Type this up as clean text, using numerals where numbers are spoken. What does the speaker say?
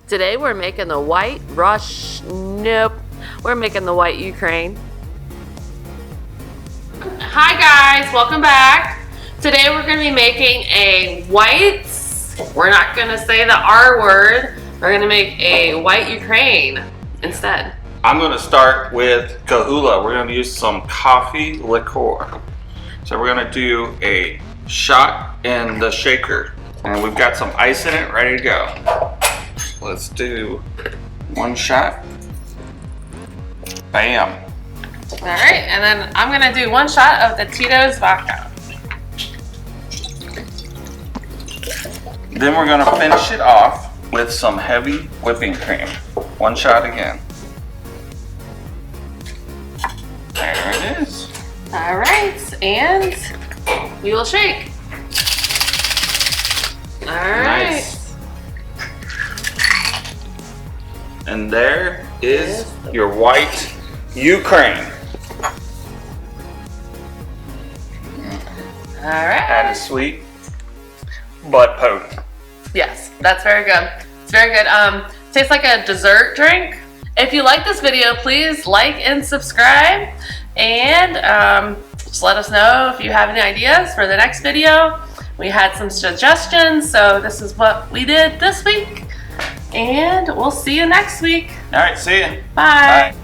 Today we're making the white nope, we're making the white Ukraine. Hi guys, welcome back. Today we're going to be making a white, we're not going to say the R word, we're going to make a white Ukraine instead. I'm going to start with Kahula. We're going to use some coffee liqueur. So we're going to do a shot in the shaker. And we've got some ice in it ready to go. Let's do one shot. Bam. All right, and then I'm going to do one shot of the Tito's vodka. Then we're going to finish it off with some heavy whipping cream. One shot again. There it is. All right, and we will shake. All right. Nice. And there is your white Ukraine. All right. That is sweet, but potent. Yes, that's very good. It's very good. Tastes like a dessert drink. If you like this video, please like and subscribe. And just let us know if you have any ideas for the next video. We had some suggestions, so this is what we did this week. And we'll see you next week. All right, see ya. Bye. Bye.